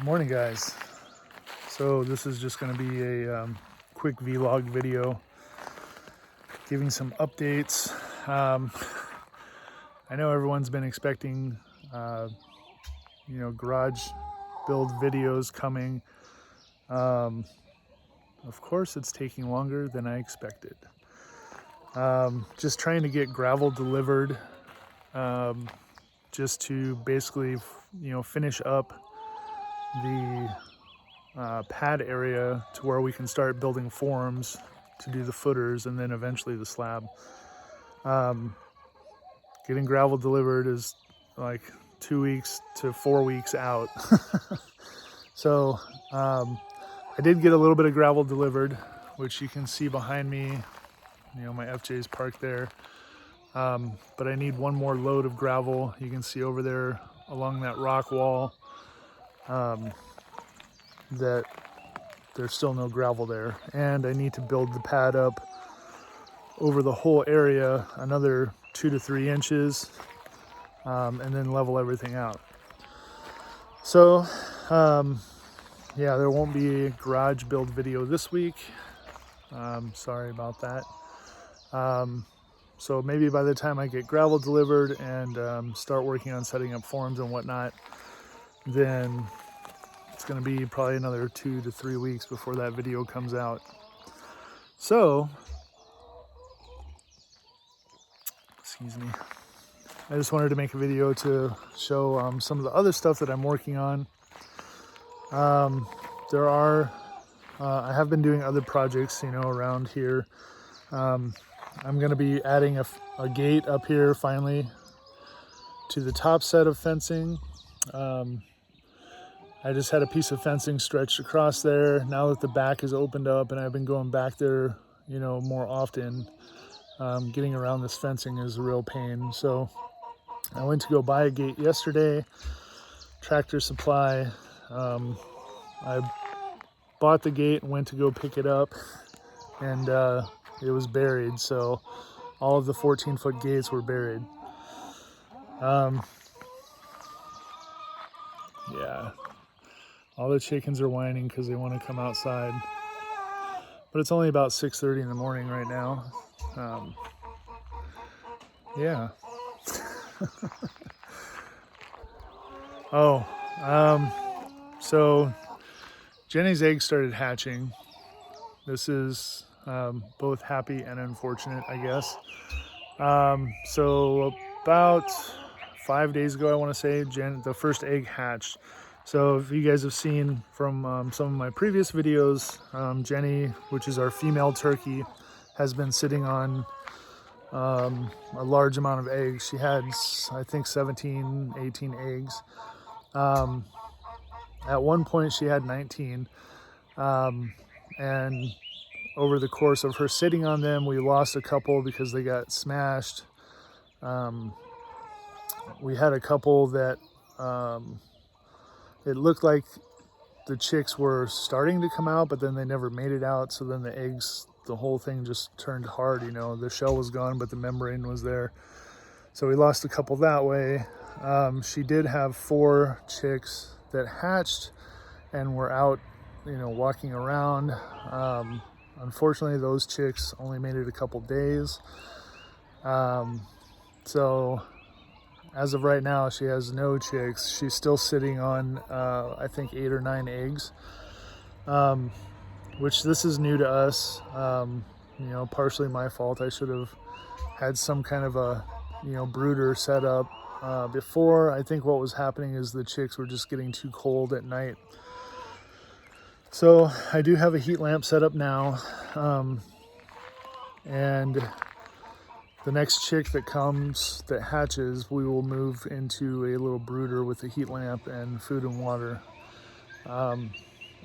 Good morning, guys. So this is just going to be a quick vlog video giving some updates. I know everyone's been expecting garage build videos coming. Of course it's taking longer than I expected. Just trying to get gravel delivered, just to basically finish up the pad area to where we can start building forms to do the footers and then eventually the slab. Getting gravel delivered is like 2 weeks to 4 weeks out. So I did get a little bit of gravel delivered, which you can see behind me. My FJ's parked there. But I need one more load of gravel. You can see over there along that rock wall that there's still no gravel there. And I need to build the pad up over the whole area another 2 to 3 inches, and then level everything out. So yeah, there won't be a garage build video this week. Sorry about that. So maybe by the time I get gravel delivered and start working on setting up forms and whatnot, then it's going to be probably another 2 to 3 weeks before that video comes out. So, excuse me, I just wanted to make a video to show some of the other stuff that I'm working on. I have been doing other projects, around here. I'm going to be adding a gate up here finally to the top set of fencing. I just had a piece of fencing stretched across there. Now that the back is opened up and I've been going back there, more often, getting around this fencing is a real pain. So I went to go buy a gate yesterday, Tractor Supply. I bought the gate and went to go pick it up, and it was buried. So all of the 14-foot gates were buried. Yeah. All the chickens are whining because they want to come outside. But it's only about 6:30 in the morning right now. Yeah. So Jennie's eggs started hatching. This is both happy and unfortunate, I guess. So about 5 days ago, I want to say, the first egg hatched. So if you guys have seen from some of my previous videos, Jennie, which is our female turkey, has been sitting on a large amount of eggs. She had, I think, 17, 18 eggs. At one point she had 19. And over the course of her sitting on them, we lost a couple because they got smashed. We had a couple that it looked like the chicks were starting to come out, but then they never made it out. So then the eggs, the whole thing just turned hard. The shell was gone, but the membrane was there. So we lost a couple that way. She did have 4 chicks that hatched and were out, walking around. Unfortunately, those chicks only made it a couple days. So as of right now, she has no chicks. She's still sitting on, I think, 8 or 9 eggs, which this is new to us. Partially my fault. I should have had some kind of a, brooder set up before. I think what was happening is the chicks were just getting too cold at night. So I do have a heat lamp set up now, and the next chick that hatches, we will move into a little brooder with a heat lamp and food and water. And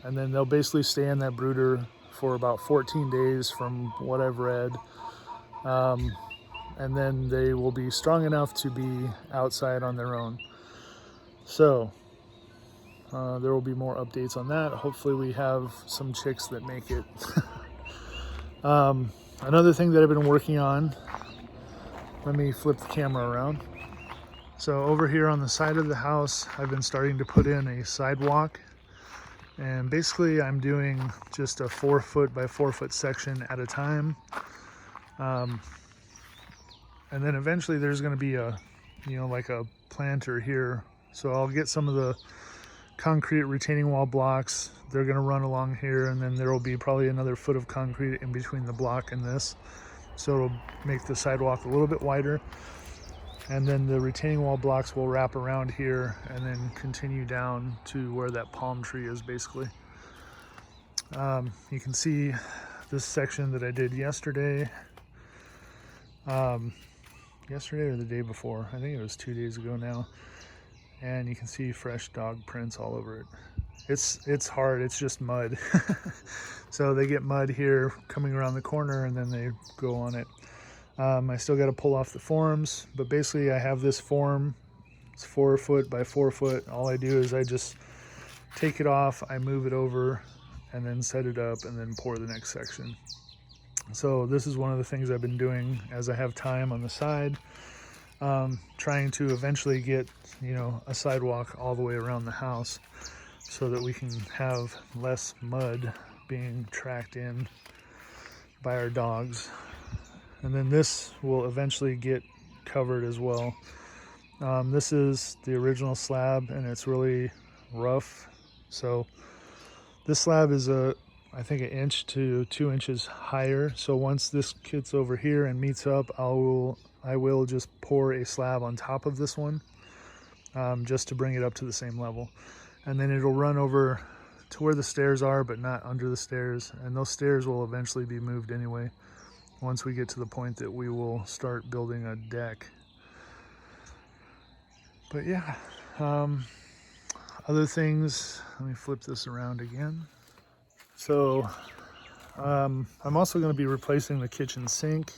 then they'll basically stay in that brooder for about 14 days from what I've read. And then they will be strong enough to be outside on their own. So there will be more updates on that. Hopefully we have some chicks that make it. Another thing that I've been working on, let me flip the camera around. So over here on the side of the house, I've been starting to put in a sidewalk And basically I'm doing just a 4 foot by 4 foot section at a time. And then eventually there's going to be a, like a planter here. So I'll get some of the concrete retaining wall blocks. They're going to run along here, and then there will be probably another foot of concrete in between the block and this. So it'll make the sidewalk a little bit wider. And then the retaining wall blocks will wrap around here and then continue down to where that palm tree is basically. You can see this section that I did yesterday. Yesterday or the day before. I think it was 2 days ago now. And you can see fresh dog prints all over it. It's hard, it's just mud. So they get mud here coming around the corner and then they go on it. I still got to pull off the forms, but basically I have this form. It's 4 foot by 4 foot. All I do is I just take it off, I move it over, and then set it up, and then pour the next section. So this is one of the things I've been doing as I have time on the side, trying to eventually get, a sidewalk all the way around the house so that we can have less mud being tracked in by our dogs. And then this will eventually get covered as well. This is the original slab and it's really rough. So this slab is I think 1 inch to 2 inches higher. So once this gets over here and meets up, I will just pour a slab on top of this one, just to bring it up to the same level. And then it'll run over to where the stairs are, but not under the stairs. And those stairs will eventually be moved anyway, once we get to the point that we will start building a deck. But yeah, other things, let me flip this around again. So I'm also going to be replacing the kitchen sink.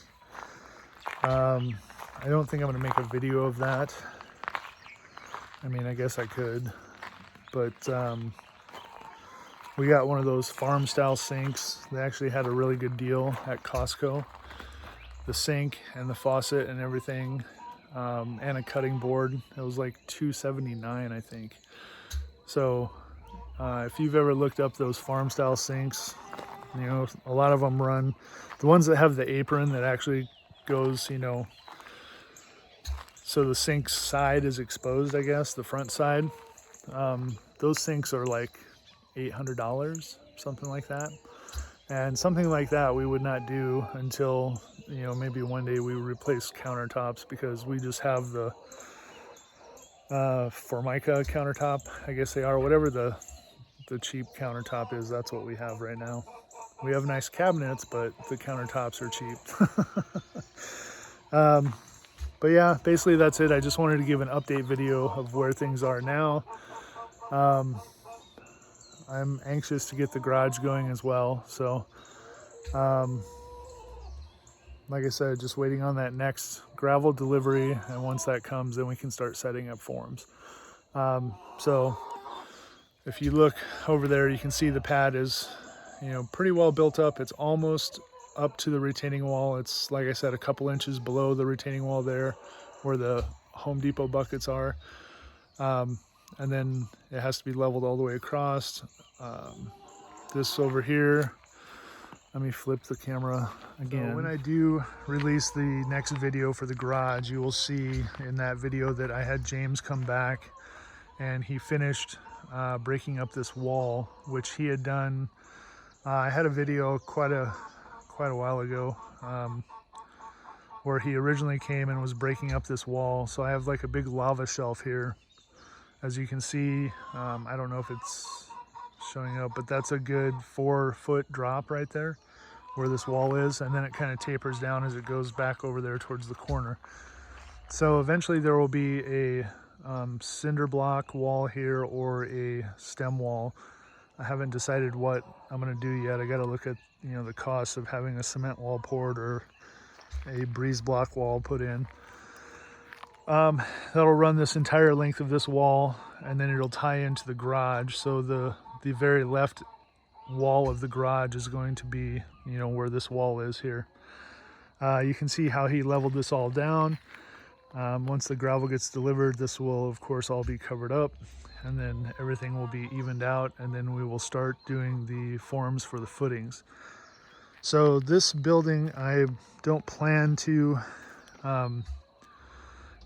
I don't think I'm going to make a video of that. I mean, I guess I could, but we got one of those farm style sinks. They actually had a really good deal at Costco. The sink and the faucet and everything, and a cutting board. It was like $2.79, I think. So if you've ever looked up those farm style sinks, a lot of them run, the ones that have the apron that actually goes, so the sink side is exposed, I guess, the front side. Those sinks are like $800, something like that. And something like that we would not do until, maybe one day we replace countertops, because we just have the Formica countertop, I guess they are, whatever the cheap countertop is, that's what we have right now. We have nice cabinets, but the countertops are cheap. But yeah, basically that's it. I just wanted to give an update video of where things are now. I'm anxious to get the garage going as well. So, like I said, just waiting on that next gravel delivery. And once that comes, then we can start setting up forms. So if you look over there, you can see the pad is, pretty well built up. It's almost up to the retaining wall. It's, like I said, a couple inches below the retaining wall there where the Home Depot buckets are. And then it has to be leveled all the way across. This over here, let me flip the camera again. So when I do release the next video for the garage, you will see in that video that I had James come back and he finished breaking up this wall, which he had done. I had a video quite a while ago where he originally came and was breaking up this wall. So I have like a big lava shelf here. As you can see, I don't know if it's showing up, but that's a good 4 foot drop right there where this wall is. And then it kind of tapers down as it goes back over there towards the corner. So eventually there will be a cinder block wall here or a stem wall. I haven't decided what I'm going to do yet. I got to look at, the cost of having a cement wall poured or a breeze block wall put in. That'll run this entire length of this wall, and then it'll tie into the garage. So the very left wall of the garage is going to be, where this wall is here. You can see how he leveled this all down. Once the gravel gets delivered, this will of course all be covered up, and then everything will be evened out, and then we will start doing the forms for the footings. So this building, I don't plan to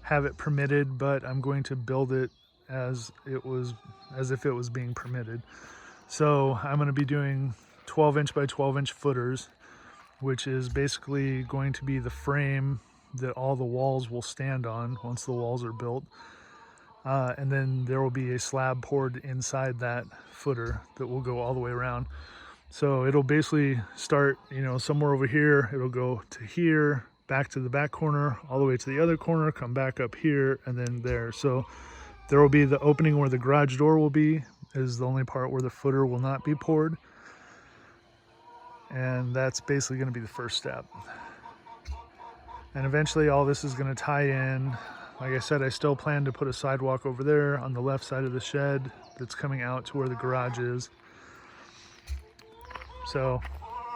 have it permitted, but I'm going to build it as if it was being permitted. So I'm going to be doing 12-inch by 12-inch footers, which is basically going to be the frame that all the walls will stand on once the walls are built. And then there will be a slab poured inside that footer that will go all the way around. So it'll basically start, somewhere over here, it'll go to here, back to the back corner, all the way to the other corner, come back up here, and then there. So there will be the opening where the garage door will be, is the only part where the footer will not be poured. And that's basically going to be the first step. And eventually all this is going to tie in. Like I said, I still plan to put a sidewalk over there on the left side of the shed that's coming out to where the garage is. So,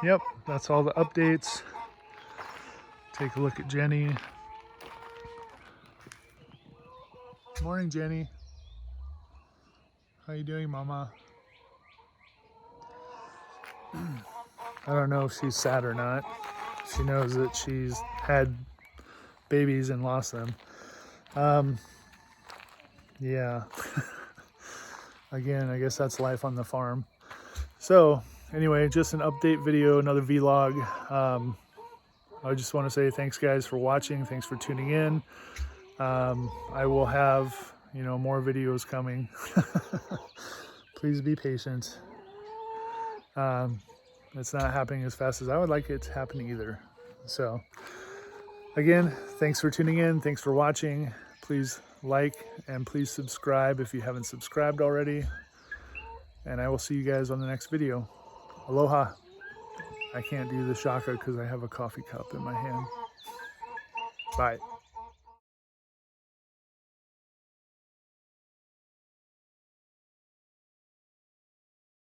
yep, that's all the updates. Take a look at Jennie. Morning, Jennie. How you doing, Mama? I don't know if she's sad or not. She knows that she's had babies and lost them. Yeah. Again, I guess that's life on the farm. So anyway, just an update video, another vlog. I just want to say thanks, guys, for watching. Thanks for tuning in. I will have, more videos coming. Please be patient. It's not happening as fast as I would like it to happen either. So again, thanks for tuning in. Thanks for watching. Please like and please subscribe if you haven't subscribed already. And I will see you guys on the next video. Aloha. I can't do the shaka because I have a coffee cup in my hand. Bye.